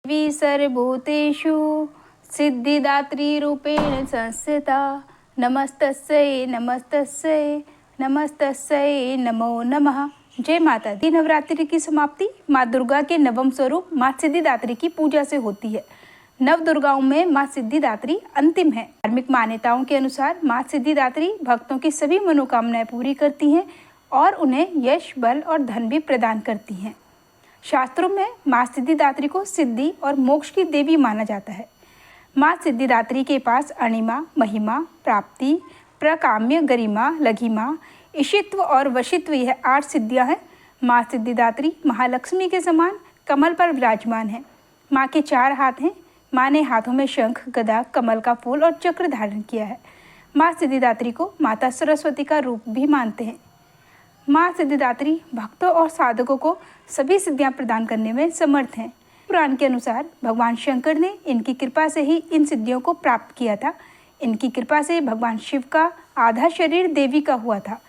देवी सर्वभूतेषु सिद्धिदात्री रूपेण संस्थिता नमस्तस्यै नमस्तस्यै नमस्तस्यै नमो नमः। जय माता दी। नवरात्रि की समाप्ति माँ दुर्गा के नवम स्वरूप माँ सिद्धिदात्री की पूजा से होती है। नव दुर्गाओं में माँ सिद्धिदात्री अंतिम है। धार्मिक मान्यताओं के अनुसार माँ सिद्धिदात्री भक्तों की सभी मनोकामनाएं पूरी करती हैं और उन्हें यश, बल और धन भी प्रदान करती हैं। शास्त्रों में माँ सिद्धिदात्री को सिद्धि और मोक्ष की देवी माना जाता है। माँ सिद्धिदात्री के पास अणिमा, महिमा, प्राप्ति, प्रकाम्य, गरिमा, लघिमा, ईशित्व और वशित्व, यह 8 सिद्धियाँ हैं। माँ सिद्धिदात्री महालक्ष्मी के समान कमल पर विराजमान है। माँ के 4 हाथ हैं। माँ ने हाथों में शंख, गदा, कमल का फूल और चक्र धारण किया है। माँ सिद्धिदात्री को माता सरस्वती का रूप भी मानते हैं। माँ सिद्धिदात्री भक्तों और साधकों को सभी सिद्धियां प्रदान करने में समर्थ हैं। पुराण के अनुसार भगवान शंकर ने इनकी कृपा से ही इन सिद्धियों को प्राप्त किया था। इनकी कृपा से भगवान शिव का आधा शरीर देवी का हुआ था।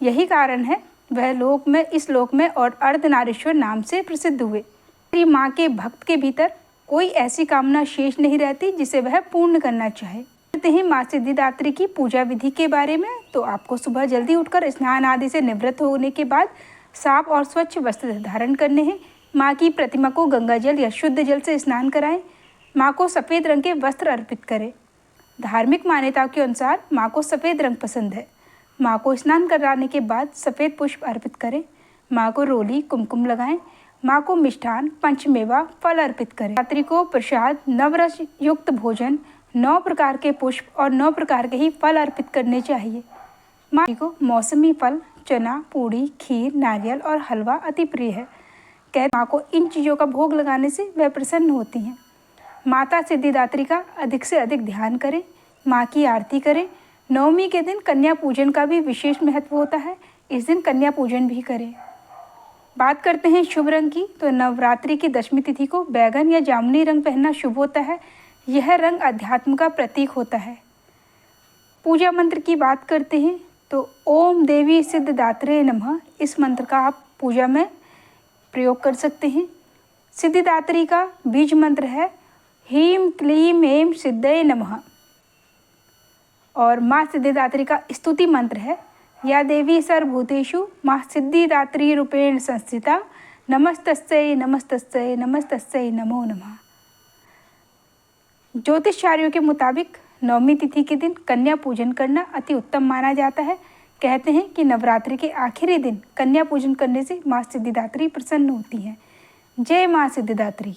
यही कारण है वह इस लोक में और अर्धनारीश्वर नाम से प्रसिद्ध हुए। श्री माँ के भक्त के भीतर कोई ऐसी कामना शेष नहीं रहती जिसे वह पूर्ण करना चाहे। हैं माँ सिद्धिदात्री की पूजा विधि के बारे में, तो आपको सुबह जल्दी उठकर स्नान आदि से निवृत्त होने के बाद साफ और स्वच्छ वस्त्र धारण करने हैं। माँ की प्रतिमा को गंगा जल या शुद्ध जल से स्नान कराएं। माँ को सफ़ेद रंग के वस्त्र अर्पित करें। धार्मिक मान्यताओं के अनुसार माँ को सफ़ेद रंग पसंद है। माँ को स्नान कराने के बाद सफ़ेद पुष्प अर्पित करें। माँ को रोली, कुमकुम लगाएं। माँ को मिष्ठान, पंचमेवा, फल अर्पित करें। रात्रि को प्रसाद, नवरस युक्त भोजन, 9 प्रकार के पुष्प और 9 प्रकार के ही फल अर्पित करने चाहिए। माँ को मौसमी फल, चना, पूड़ी, खीर, नारियल और हलवा अति प्रिय है। माँ को इन चीज़ों का भोग लगाने से वह प्रसन्न होती हैं। माता सिद्धिदात्री का अधिक से अधिक ध्यान करें। माँ की आरती करें। नवमी के दिन कन्या पूजन का भी विशेष महत्व होता है। इस दिन कन्या पूजन भी करें। बात करते हैं शुभ रंग की, तो नवरात्रि की दशमी तिथि को बैगन या जामुनी रंग पहनना शुभ होता है। यह रंग अध्यात्म का प्रतीक होता है। पूजा मंत्र की बात करते हैं तो ओम देवी सिद्धिदात्रे नमः, इस मंत्र का आप पूजा में प्रयोग कर सकते हैं। सिद्धिदात्री का बीज मंत्र है ह्रीं क्लीं ऐं सिद्धये नमः। और माँ सिद्धिदात्री का स्तुति मंत्र है या देवी सर्वभूतेषु माँ सिद्धिदात्री रूपेण संस्थिता नमस्तस्यै नमस्तस्यै नमस्तस्यै नमो नमः। ज्योतिषाचार्यों के मुताबिक नवमी तिथि के दिन कन्या पूजन करना अति उत्तम माना जाता है। कहते हैं कि नवरात्रि के आखिरी दिन कन्या पूजन करने से माँ सिद्धिदात्री प्रसन्न होती हैं। जय माँ सिद्धिदात्री।